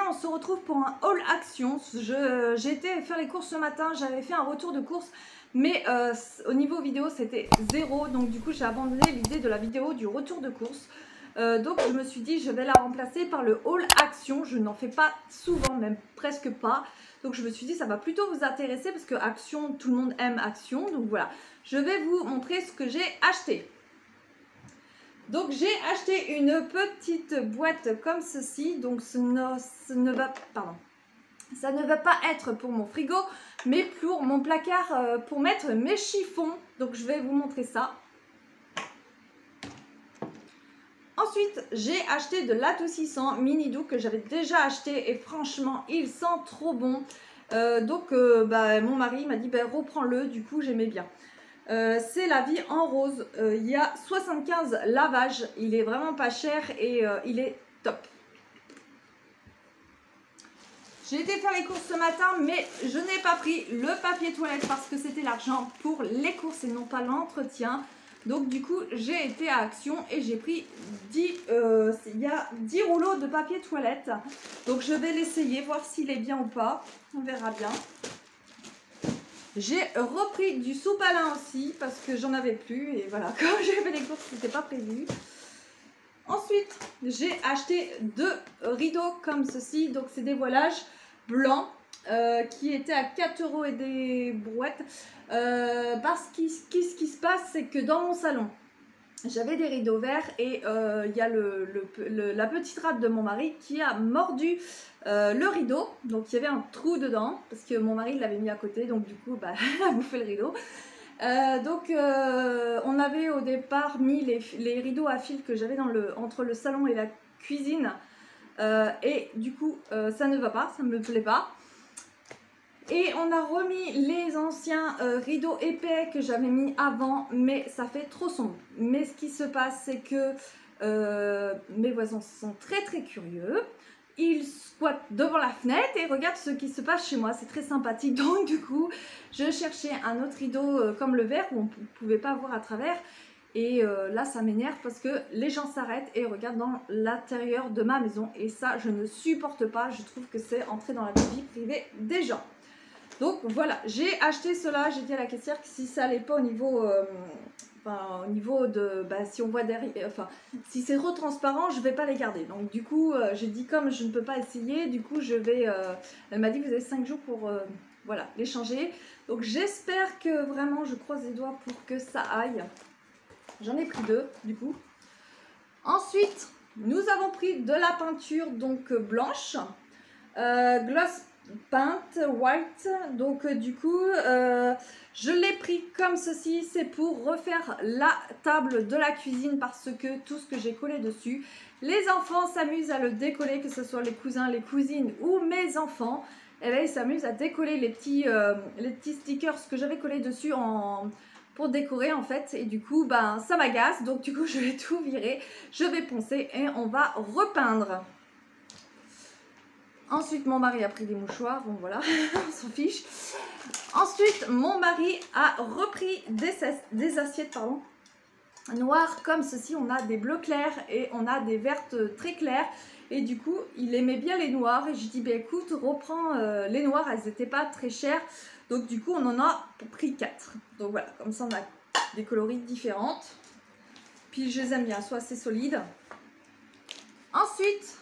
on se retrouve pour un haul action. J'ai été faire les courses ce matin, j'avais fait un retour de course, mais au niveau vidéo c'était 0, donc du coup j'ai abandonné l'idée de la vidéo du retour de course. Donc je me suis dit je vais la remplacer par le haul action. Je n'en fais pas souvent, même presque pas, donc je me suis dit ça va plutôt vous intéresser parce que action, tout le monde aime action. Donc voilà, je vais vous montrer ce que j'ai acheté. Donc j'ai acheté une petite boîte comme ceci. Donc ça ne va pas être pour mon frigo, mais pour mon placard, pour mettre mes chiffons. Donc je vais vous montrer ça. Ensuite, j'ai acheté de l'adoucissant mini doux que j'avais déjà acheté et franchement, il sent trop bon. Mon mari m'a dit reprends-le, du coup j'aimais bien. C'est la vie en rose. Il y a 75 lavages, il est vraiment pas cher et il est top. J'ai été faire les courses ce matin, mais je n'ai pas pris le papier toilette parce que c'était l'argent pour les courses et non pas l'entretien. Donc du coup, j'ai été à Action et j'ai pris il y a 10 rouleaux de papier toilette. Donc je vais l'essayer, voir s'il est bien ou pas. On verra bien. J'ai repris du sopalin aussi parce que j'en avais plus et voilà, comme j'ai fait les courses, c'était pas prévu. Ensuite, j'ai acheté 2 rideaux comme ceci. Donc c'est des voilages blancs qui étaient à 4 € et des brouettes. Parce que ce qui se passe, c'est que dans mon salon, j'avais des rideaux verts et il y a la petite rate de mon mari qui a mordu le rideau. Donc il y avait un trou dedans parce que mon mari l'avait mis à côté, donc du coup elle a bouffé le rideau. On avait au départ mis les rideaux à fil que j'avais entre le salon et la cuisine et du coup ça ne va pas, ça ne me plaît pas. Et on a remis les anciens rideaux épais que j'avais mis avant, mais ça fait trop sombre. Mais ce qui se passe, c'est que mes voisins sont très très curieux. Ils squattent devant la fenêtre et regardent ce qui se passe chez moi. C'est très sympathique. Donc du coup, je cherchais un autre rideau comme le verre où on ne pouvait pas voir à travers. Et là, ça m'énerve parce que les gens s'arrêtent et regardent dans l'intérieur de ma maison. Et ça, je ne supporte pas. Je trouve que c'est entrer dans la vie privée des gens. Donc voilà, j'ai acheté cela, j'ai dit à la caissière que si ça allait pas au niveau de, si on voit derrière, si c'est retransparent, je vais pas les garder. Donc du coup, j'ai dit comme je ne peux pas essayer, du coup je vais, elle m'a dit que vous avez 5 jours pour, voilà, les changer. Donc j'espère que vraiment, je croise les doigts pour que ça aille. J'en ai pris 2 du coup. Ensuite, nous avons pris de la peinture donc blanche, gloss Paint white. Donc du coup je l'ai pris comme ceci. C'est pour refaire la table de la cuisine parce que tout ce que j'ai collé dessus, les enfants s'amusent à le décoller, que ce soit les cousins, les cousines ou mes enfants. Et là ils s'amusent à décoller les petits stickers que j'avais collés dessus pour décorer en fait. Et du coup ça m'agace, donc du coup je vais tout virer, je vais poncer et on va repeindre. Ensuite, mon mari a pris des mouchoirs, bon voilà, on s'en fiche. Ensuite, mon mari a repris des assiettes noires comme ceci. On a des bleus clairs et on a des vertes très claires. Et du coup, il aimait bien les noirs. Et je dis, écoute, reprends les noirs, elles n'étaient pas très chères. Donc du coup, on en a pris 4. Donc voilà, comme ça, on a des coloris différentes. Puis je les aime bien, soit assez solides. Ensuite,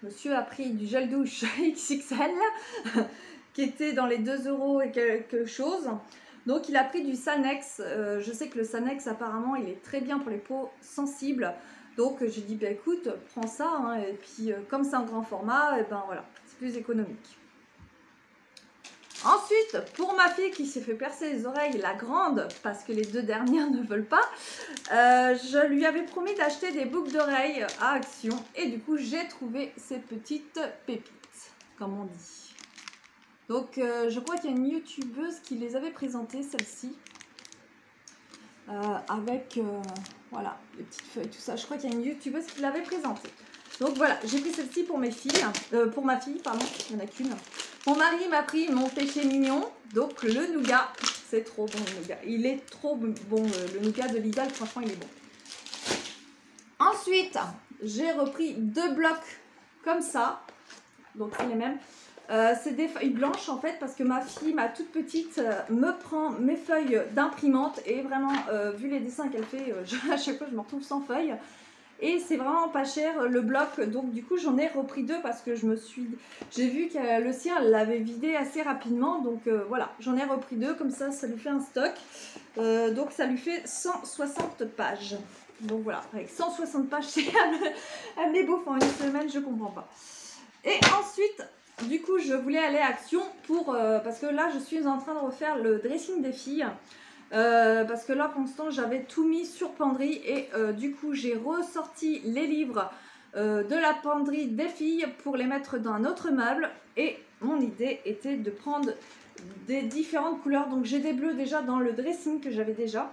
monsieur a pris du gel douche XXL qui était dans les 2 € et quelque chose. Donc il a pris du Sanex. Je sais que le Sanex apparemment il est très bien pour les peaux sensibles. Donc j'ai dit écoute, prends ça hein, et puis comme c'est en grand format, et voilà, c'est plus économique. Ensuite, pour ma fille qui s'est fait percer les oreilles, la grande, parce que les 2 dernières ne veulent pas, je lui avais promis d'acheter des boucles d'oreilles à Action. Et du coup, j'ai trouvé ces petites pépites, comme on dit. Donc, je crois qu'il y a une youtubeuse qui les avait présentées, celle-ci. Avec, voilà, les petites feuilles, tout ça. Je crois qu'il y a une youtubeuse qui l'avait présentée. Donc voilà, j'ai pris celle-ci pour mes filles, pour ma fille, pardon, il n'y en a qu'une. Mon mari m'a pris mon péché mignon, donc le nougat. C'est trop bon le nougat. Il est trop bon, le nougat de Lidl, franchement il est bon. Ensuite, j'ai repris 2 blocs comme ça. donc c'est les mêmes. C'est des feuilles blanches en fait parce que ma fille, ma toute petite, me prend mes feuilles d'imprimante et vraiment vu les dessins qu'elle fait, à chaque fois je me retrouve sans feuilles et c'est vraiment pas cher le bloc, donc du coup j'en ai repris 2 parce que j'ai vu que le sien l'avait vidé assez rapidement, donc voilà, j'en ai repris 2 comme ça lui fait un stock, donc ça lui fait 160 pages. Donc voilà, avec 160 pages c'est un ébouffe en une semaine, je comprends pas. Et ensuite, du coup, je voulais aller à Action pour parce que là, je suis en train de refaire le dressing des filles. Parce que là, pour l'instant, j'avais tout mis sur penderie et du coup, j'ai ressorti les livres de la penderie des filles pour les mettre dans un autre meuble. Et mon idée était de prendre des différentes couleurs. Donc, j'ai des bleus déjà dans le dressing que j'avais déjà.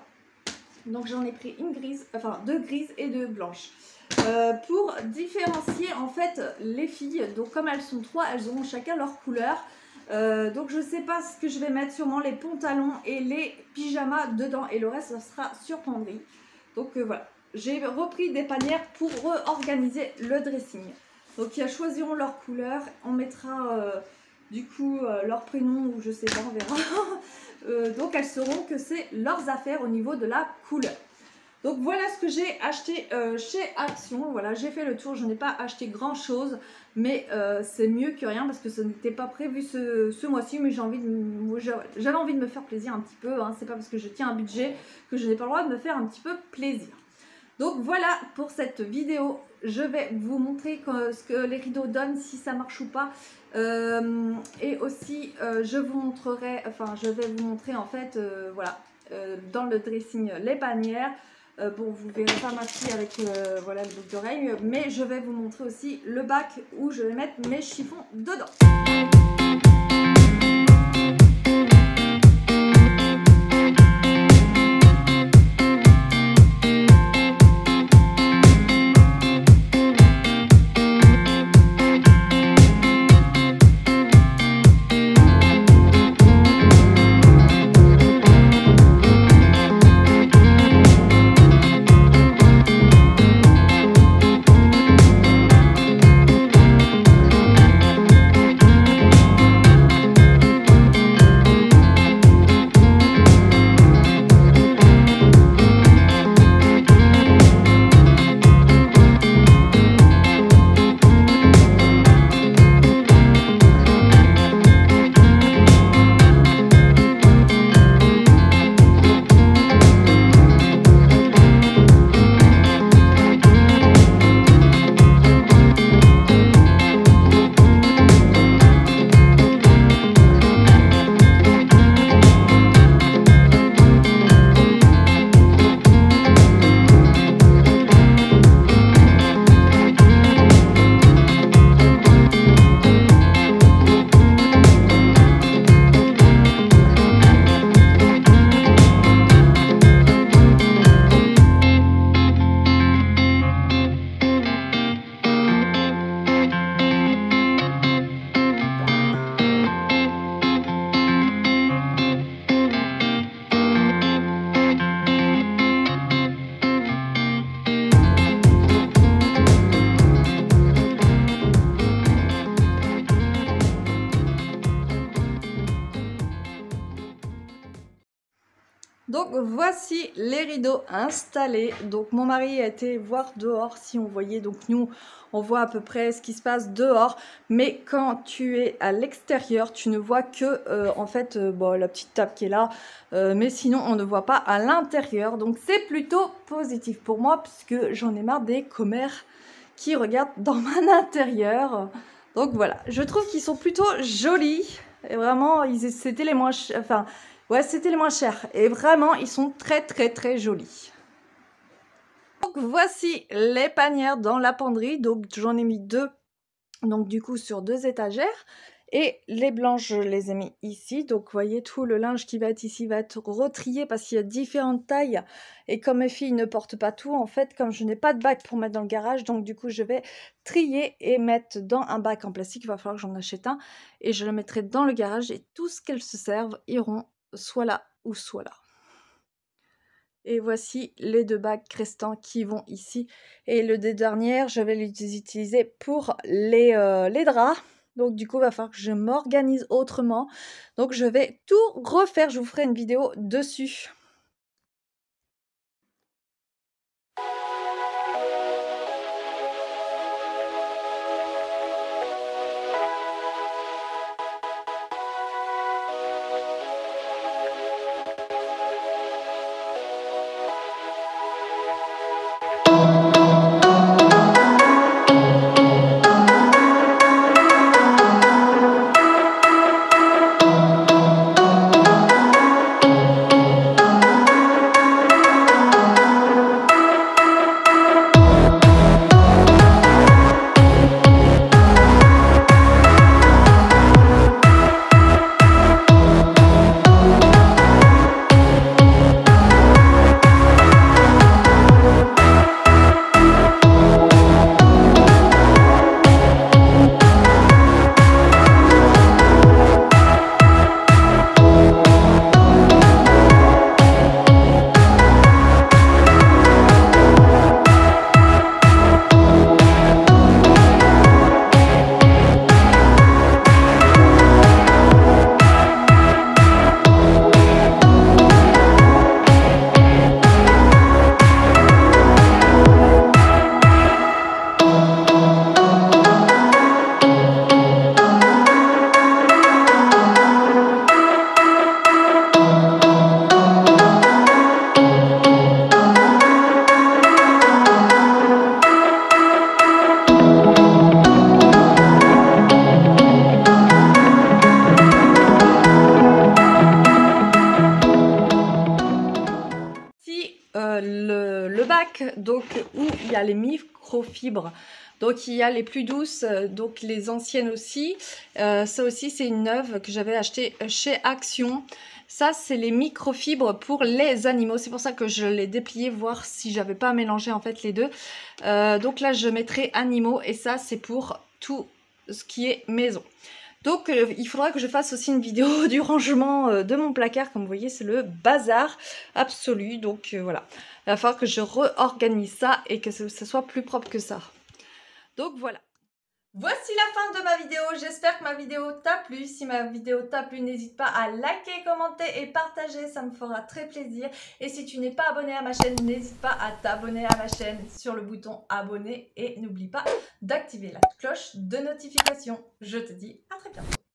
Donc, j'en ai pris une grise, enfin 2 grises et 2 blanches. Pour différencier en fait les filles, donc comme elles sont 3, elles auront chacun leur couleur, donc je sais pas ce que je vais mettre, sûrement les pantalons et les pyjamas dedans et le reste ça sera sur penderie. Donc voilà, j'ai repris des panières pour réorganiser le dressing. Donc elles choisiront leur couleur, on mettra du coup leur prénom ou je sais pas, on verra. Donc elles sauront que c'est leurs affaires au niveau de la couleur. Donc voilà ce que j'ai acheté chez Action. Voilà, j'ai fait le tour, je n'ai pas acheté grand chose, mais c'est mieux que rien parce que ce n'était pas prévu ce mois-ci, mais j'avais envie de me faire plaisir un petit peu, hein. C'est pas parce que je tiens un budget que je n'ai pas le droit de me faire un petit peu plaisir. Donc voilà pour cette vidéo, je vais vous montrer ce que les rideaux donnent, si ça marche ou pas. Et aussi je vous montrerai, enfin je vais vous montrer en fait, voilà, dans le dressing les bannières. Bon, vous verrez pas ma fille avec voilà, le boucle d'oreille, mais je vais vous montrer aussi le bac où je vais mettre mes chiffons dedans. Donc voici les rideaux installés. Donc mon mari a été voir dehors si on voyait. Donc nous on voit à peu près ce qui se passe dehors. Mais quand tu es à l'extérieur, tu ne vois que en fait bon, la petite table qui est là. Mais sinon on ne voit pas à l'intérieur. Donc c'est plutôt positif pour moi puisque j'en ai marre des commères qui regardent dans mon intérieur. Donc voilà, je trouve qu'ils sont plutôt jolis. Et vraiment, c'était les moins chers. Enfin, ouais, c'était les moins chers. Et vraiment, ils sont très, très, très jolis. Donc, voici les panières dans la penderie. Donc, j'en ai mis 2. Donc, du coup, sur 2 étagères. Et les blanches, je les ai mis ici. Donc, vous voyez, tout le linge qui va être ici va être retrié parce qu'il y a différentes tailles. Et comme mes filles ne portent pas tout, en fait, comme je n'ai pas de bac pour mettre dans le garage, donc du coup, je vais trier et mettre dans un bac en plastique. Il va falloir que j'en achète un. Et je le mettrai dans le garage et tout ce qu'elles se servent iront soit là ou soit là. Et voici les 2 bacs restants qui vont ici. Et le des dernières, je vais les utiliser pour les draps. Donc du coup, il va falloir que je m'organise autrement. Donc je vais tout refaire, je vous ferai une vidéo dessus. Le bac donc où il y a les microfibres, donc il y a les plus douces, donc les anciennes aussi, ça aussi c'est une neuve que j'avais acheté chez Action. Ça c'est les microfibres pour les animaux, c'est pour ça que je l'ai déplié, voir si j'avais pas mélangé en fait les deux. Donc là je mettrai animaux et ça c'est pour tout ce qui est maison. Donc il faudra que je fasse aussi une vidéo du rangement de mon placard. Comme vous voyez, c'est le bazar absolu. Donc voilà, il va falloir que je réorganise ça et que ce soit plus propre que ça. Donc voilà. Voici la fin de ma vidéo, j'espère que ma vidéo t'a plu. Si ma vidéo t'a plu, n'hésite pas à liker, commenter et partager, ça me fera très plaisir. Et si tu n'es pas abonné à ma chaîne, n'hésite pas à t'abonner à ma chaîne sur le bouton abonner et n'oublie pas d'activer la cloche de notification. Je te dis à très bientôt.